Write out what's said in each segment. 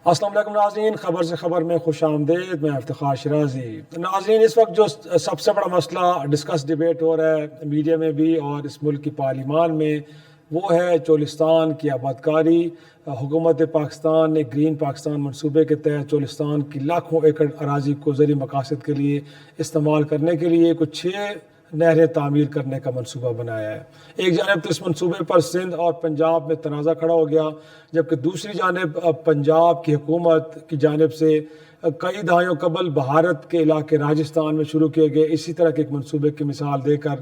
السلام علیکم ناظرین، خبر سے خبر میں خوش آمدید. میں افتخار شرازی. ناظرین، اس وقت جو سب سے بڑا مسئلہ ڈسکس ڈیبیٹ ہو رہا ہے میڈیا میں بھی اور اس ملک کی پارلیمان میں، وہ ہے چولستان کی آبادکاری. حکومت پاکستان نے گرین پاکستان منصوبے کے تحت چولستان کی لاکھوں ایکڑ اراضی کو زرعی مقاصد کے لیے استعمال کرنے کے لیے کچھ 6 نہریں تعمیر کرنے کا منصوبہ بنایا ہے. ایک جانب تو اس منصوبے پر سندھ اور پنجاب میں تنازع کھڑا ہو گیا، جبکہ دوسری جانب پنجاب کی حکومت کی جانب سے کئی دہائیوں قبل بھارت کے علاقے راجستھان میں شروع کیے گئے اسی طرح کے ایک منصوبے کی مثال دے کر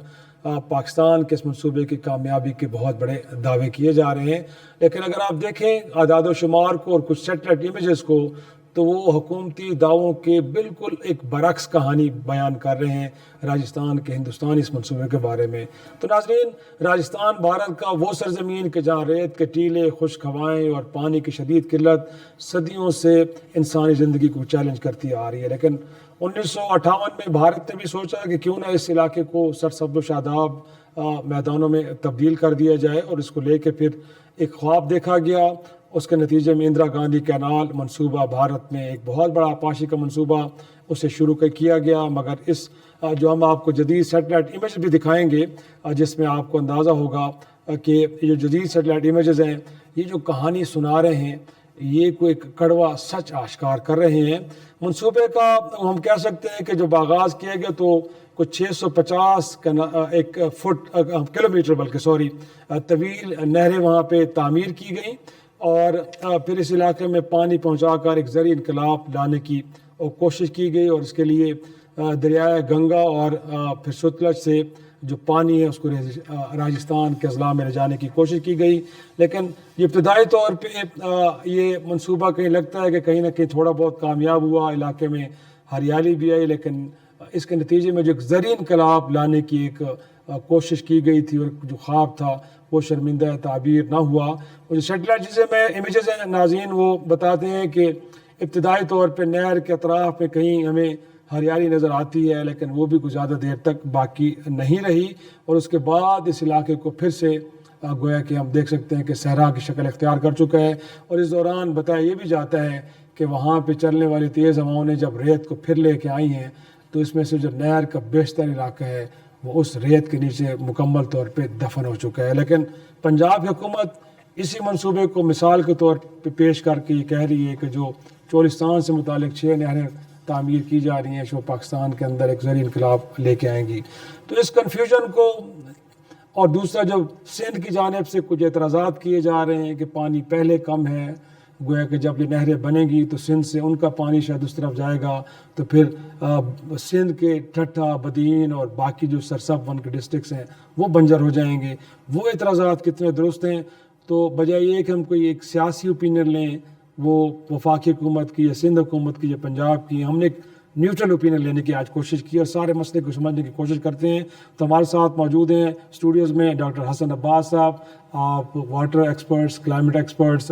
پاکستان کے اس منصوبے کی کامیابی کے بہت بڑے دعوے کیے جا رہے ہیں. لیکن اگر آپ دیکھیں اعداد و شمار کو اور کچھ سیٹلائٹ امیجز کو، تو وہ حکومتی دعووں کے بالکل ایک برعکس کہانی بیان کر رہے ہیں راجستھان کے ہندوستانی اس منصوبے کے بارے میں. تو ناظرین، راجستھان بھارت کا وہ سرزمین کہ جہاں ریت کے ٹیلے، خشک ہوائیں اور پانی کی شدید قلت صدیوں سے انسانی زندگی کو چیلنج کرتی آ رہی ہے. لیکن 1958 میں بھارت نے بھی سوچا کہ کیوں نہ اس علاقے کو سرسبز و شاداب میدانوں میں تبدیل کر دیا جائے، اور اس کو لے کے پھر ایک خواب دیکھا گیا. اس کے نتیجے میں اندرا گاندھی کینال منصوبہ بھارت میں ایک بہت بڑا آبپاشی کا منصوبہ اسے شروع کیا گیا. مگر اس جو ہم آپ کو جدید سیٹلائٹ امیج بھی دکھائیں گے، جس میں آپ کو اندازہ ہوگا کہ یہ جو جدید سیٹلائٹ امیجز ہیں، یہ جو کہانی سنا رہے ہیں، یہ کوئی ایک کڑوا سچ آشکار کر رہے ہیں. منصوبے کا ہم کہہ سکتے ہیں کہ جب آغاز کیا گیا تو کچھ 650 کلومیٹر طویل نہریں وہاں پہ تعمیر کی گئیں، اور پھر اس علاقے میں پانی پہنچا کر ایک زرعی انقلاب لانے کی کوشش کی گئی. اور اس کے لیے دریائے گنگا اور پھر ستلج سے جو پانی ہے اس کو راجستھان کے اضلاع میں لے جانے کی کوشش کی گئی. لیکن یہ ابتدائی طور پہ یہ منصوبہ کہیں لگتا ہے کہ کہیں نہ کہیں تھوڑا بہت کامیاب ہوا، علاقے میں ہریالی بھی آئی، لیکن اس کے نتیجے میں جو ایک زرعی انقلاب لانے کی ایک کوشش کی گئی تھی اور جو خواب تھا وہ شرمندہ تعبیر نہ ہوا. اور جو سیٹلائٹ امیجز ہیں ناظرین، وہ بتاتے ہیں کہ ابتدائی طور پہ نہر کے اطراف میں کہیں ہمیں ہریالی نظر آتی ہے، لیکن وہ بھی کچھ زیادہ دیر تک باقی نہیں رہی، اور اس کے بعد اس علاقے کو پھر سے گویا کہ ہم دیکھ سکتے ہیں کہ صحرا کی شکل اختیار کر چکا ہے. اور اس دوران بتایا یہ بھی جاتا ہے کہ وہاں پہ چلنے والی تیز ہواؤں نے جب ریت کو پھر لے کے آئی ہیں، تو اس میں سے جو نہر کا بیشتر علاقہ ہے وہ اس ریت کے نیچے مکمل طور پہ دفن ہو چکا ہے. لیکن پنجاب کی حکومت اسی منصوبے کو مثال کے طور پہ پیش کر کے یہ کہہ رہی ہے کہ جو چولستان سے متعلق 6 نہریں تعمیر کی جا رہی ہیں، جو پاکستان کے اندر ایک زرعی انقلاب لے کے آئیں گی. تو اس کنفیوژن کو، اور دوسرا جب سندھ کی جانب سے کچھ اعتراضات کیے جا رہے ہیں کہ پانی پہلے کم ہے، گویا کہ جب یہ نہریں بنیں گی تو سندھ سے ان کا پانی شاید اس طرف جائے گا، تو پھر سندھ کے ٹھٹھا، بدین اور باقی جو سرسب ون کے ڈسٹرکٹس ہیں وہ بنجر ہو جائیں گے. وہ اعتراضات کتنے درست ہیں؟ تو بجائے یہ کہ ہم کوئی ایک سیاسی اوپینین لیں، وہ وفاقی حکومت کی یا سندھ حکومت کی یا پنجاب کی، ہم نے ایک نیوٹرل اوپینین لینے کی آج کوشش کی اور سارے مسئلے کو سمجھنے کی کوشش کرتے ہیں. تو ہمارے ساتھ موجود ہیں اسٹوڈیوز میں ڈاکٹر حسن عباس صاحب، آپ واٹر ایکسپرٹس، کلائمیٹ ایکسپرٹس،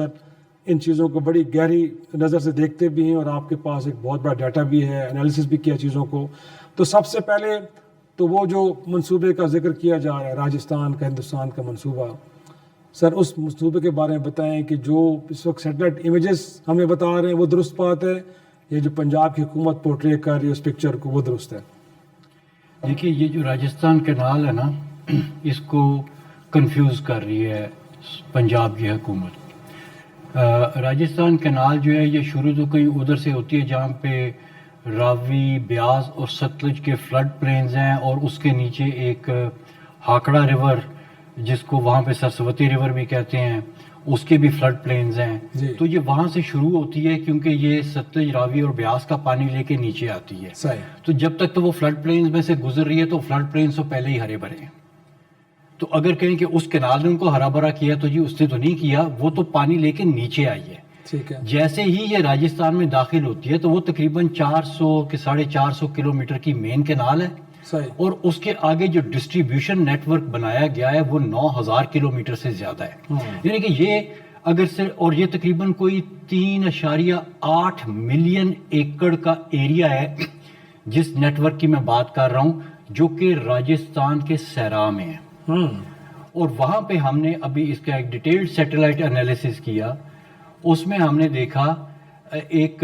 ان چیزوں کو بڑی گہری نظر سے دیکھتے بھی ہیں، اور آپ کے پاس ایک بہت بڑا ڈیٹا بھی ہے، انالیسس بھی کیا چیزوں کو. تو سب سے پہلے تو وہ جو منصوبے کا ذکر کیا جا رہا ہے، راجستھان کا ہندوستان کا منصوبہ، سر اس منصوبے کے بارے میں بتائیں کہ جو اس وقت سیٹلائٹ امیجز ہمیں بتا رہے ہیں وہ درست بات ہے، یہ جو پنجاب کی حکومت پورٹری کر رہی ہے اس پکچر کو، وہ درست ہے؟ دیکھیے، یہ جو راجستھان کینال ہے نا، اس کو کنفیوز کر رہی ہے پنجاب کی حکومت. راجستھان کینال جو ہے یہ شروع تو کہیں ادھر سے ہوتی ہے جہاں پہ راوی، بیاس اور ستلج کے فلڈ پلینز ہیں، اور اس کے نیچے ایک ہاکڑا ریور جس کو وہاں پہ سرسوتی ریور بھی کہتے ہیں، اس کے بھی فلڈ پلینز ہیں. تو یہ وہاں سے شروع ہوتی ہے کیونکہ یہ ستلج، راوی اور بیاس کا پانی لے کے نیچے آتی ہے. تو جب تک تو وہ فلڈ پلینز میں سے گزر رہی ہے تو فلڈ پلینز تو پہلے ہی ہرے بھرے ہیں. تو اگر کہیں کہ اس کینال نے ان کو ہرا بھرا کیا تو جی اس نے تو نہیں کیا، وہ تو پانی لے کے نیچے آئی ہے. جیسے ہی یہ راجستھان میں داخل ہوتی ہے تو وہ تقریباً 400 کے 450 کلومیٹر کی مین کینال ہے، اور اس کے آگے جو ڈسٹریبیوشن نیٹ ورک بنایا گیا ہے وہ 9000 کلومیٹر سے زیادہ ہے. یعنی کہ یہ اگر سے، اور یہ تقریباً کوئی 3.8 ملین ایکڑ کا ایریا ہے جس نیٹ ورک کی میں بات کر رہا ہوں، جو کہ راجستھان کے صحرا میں ہے. اور وہاں پہ ہم نے ابھی اس کا ایک ڈیٹیلڈ سیٹلائٹ انالیسس کیا، اس میں ہم نے دیکھا ایک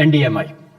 NDMI.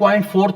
0.4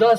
10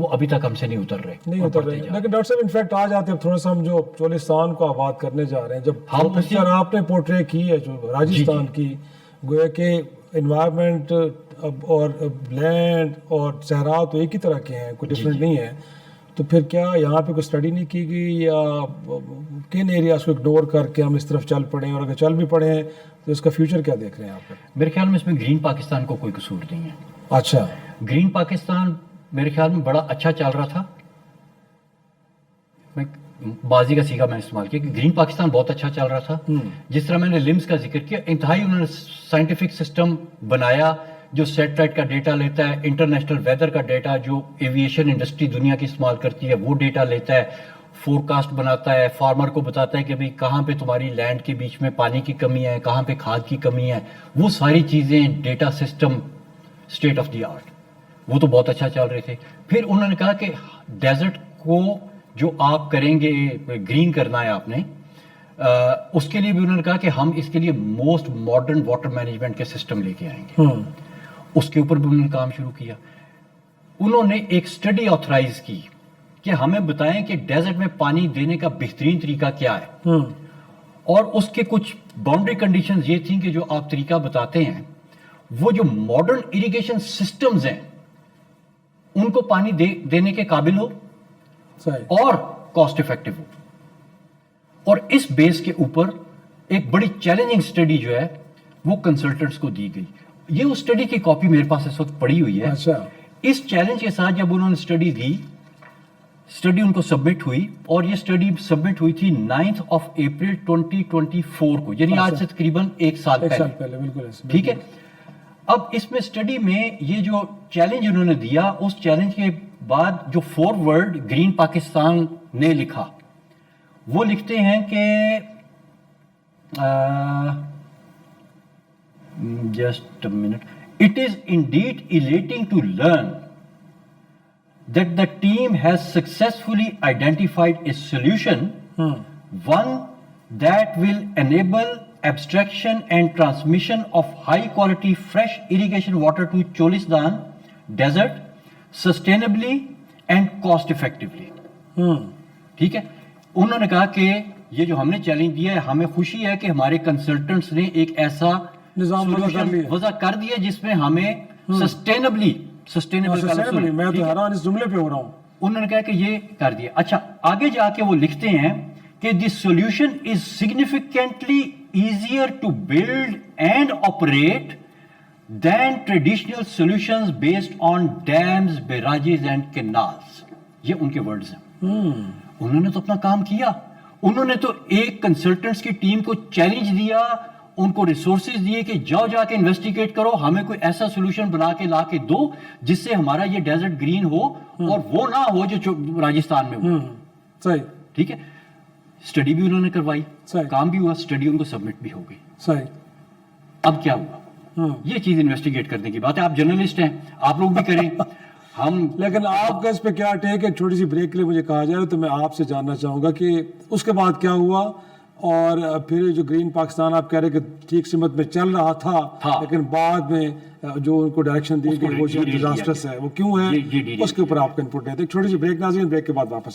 وہ ابھی تک ہم سے نہیں اتر رہے. نہیں اتر رہے. لیکن ڈاکٹر صاحب انفیکٹ آ جاتے ہیں تھوڑا سا ہم جو چولستان کو آباد کرنے جا رہے ہیں, جب پکچر آپ نے پورٹری کی ہے جو راجستھان کی, گویا کہ انوائرمنٹ اور لینڈ اور صحرا تو ایک ہی طرح کے ہیں, کوئی ڈفرینٹ نہیں ہے, تو پھر کیا یہاں پہ کوئی اسٹڈی نہیں کی گئی یا کن ایریاز کو اگنور کر کے ہم اس طرف چل پڑے, اور اگر چل بھی پڑے ہیں تو اس کا فیوچر کیا دیکھ رہے ہیں آپ؟ میرے خیال میں اس میں گرین پاکستان کو کوئی قصور نہیں ہے. اچھا, گرین پاکستان میرے خیال میں بڑا اچھا چل رہا تھا. بازی کا سیکھا میں استعمال کیا کہ گرین پاکستان بہت اچھا چل رہا تھا. جس طرح میں نے لمس کا ذکر کیا, انتہائی انہوں نے سائنٹیفک سسٹم بنایا جو سیٹلائٹ کا ڈیٹا لیتا ہے, انٹرنیشنل ویدر کا ڈیٹا جو ایویشن انڈسٹری دنیا کی استعمال کرتی ہے وہ ڈیٹا لیتا ہے, فور کاسٹ بناتا ہے, فارمر کو بتاتا ہے کہ بھئی کہاں پہ تمہاری لینڈ کے بیچ میں پانی کی کمی ہے, کہاں پہ کھاد کی کمی ہے. وہ ساری چیزیں data system state of the art, وہ تو بہت اچھا چل رہے تھے. پھر انہوں نے کہا کہ ڈیزرٹ کو جو آپ کریں گے گرین کرنا ہے آپ نے, اس کے لیے بھی انہوں نے کہا کہ ہم اس کے لیے موسٹ ماڈرن واٹر مینجمنٹ کے سسٹم لے کے آئیں گے. اس کے اوپر بھی انہوں نے کام شروع کیا. انہوں نے ایک اسٹڈی آتھرائز کی کہ ہمیں بتائیں کہ ڈیزرٹ میں پانی دینے کا بہترین طریقہ کیا ہے, اور اس کے کچھ باؤنڈری کنڈیشنز یہ تھیں کہ جو آپ طریقہ بتاتے ہیں وہ جو ماڈرن اریگیشن سسٹمز ہیں ان کو پانی دینے کے قابل ہو اور کاسٹ افیکٹو ہو. اور اس بیس کے اوپر ایک بڑی چیلنجنگ اسٹڈی جو ہے وہ کنسلٹنٹس کو دی گئی. یہ اس اسٹڈی کی کاپی میرے پاس اس وقت پڑی ہوئی ہے. اس چیلنج کے ساتھ جب انہوں نے اسٹڈی دی, اسٹڈی ان کو سبمٹ ہوئی, اور یہ اسٹڈی سبمٹ ہوئی تھی 9 اپریل 2024 کو, یعنی آج سے تقریباً ایک سال پہلے. ٹھیک ہے. اب اس میں اسٹڈی میں یہ جو چیلنج انہوں نے دیا, اس چیلنج کے بعد جو فورورڈ گرین پاکستان نے لکھا وہ لکھتے ہیں کہ just a minute. It is indeed elating to learn that the team has successfully identified a solution, one that will enable abstraction and transmission of high quality fresh irrigation water to Cholistan desert sustainably and cost effectively. ٹھیک ہے. انہوں نے کہا کہ یہ جو ہم نے چیلنج دیا ہے, ہمیں خوشی ہے کہ ہمارے کنسلٹنٹس نے ایک ایسا نظام وضع کر دیا جس میں ہمیں سسٹینبلی میں تو حیران اس جملے پہ ہو رہا ہوں. انہوں نے کہا کہ یہ کر دیا. اچھا, آگے جا کے وہ لکھتے ہیں کہ this solution is significantly easier to build and operate than traditional solutions based on dams, barrages and canals. یہ ان کے ورڈز ہیں. انہوں نے تو اپنا کام کیا. انہوں نے تو ایک کنسلٹنٹس کی ٹیم کو چیلنج دیا, ان کو ریسورسز دیے کہ جاؤ جا کے انویسٹیگیٹ کرو, ہمیں کوئی ایسا سولوشن بنا کے لا کے دو جس سے ہمارا یہ ڈیزرٹ گرین ہو اور وہ نہ ہو جو راجستھان میں ہو. صحیح. ٹھیک ہے. اسٹڈی بھی انہوں نے کروائی, کام بھی ہوا, اسٹڈی ان کو سبمٹ بھی ہو گئی. صحیح. اب کیا ہوا, یہ چیز انویسٹیگیٹ کرنے کی بات ہے. آپ جرنلسٹ ہیں, آپ لوگ بھی کریں. ہم لیکن آپ کا اس پہ کیا ٹیک ہے؟ چھوٹی سی بریک کے لیے مجھے کہا جا رہا ہے, تو میں آپ سے جاننا چاہوں گا کہ اس کے بعد کیا ہوا, اور پھر جو گرین پاکستان آپ کہہ رہے کہ ٹھیک سمت میں چل رہا تھا لیکن بعد میں جو ان کو ڈائریکشن دی گئی وہ ڈیزاسٹرس ہے, وہ کیوں ہے, اس کے اوپر آپ کا انپٹ ہے. تو ایک چھوٹی سی بریک ناظرین, بریک کے بعد واپس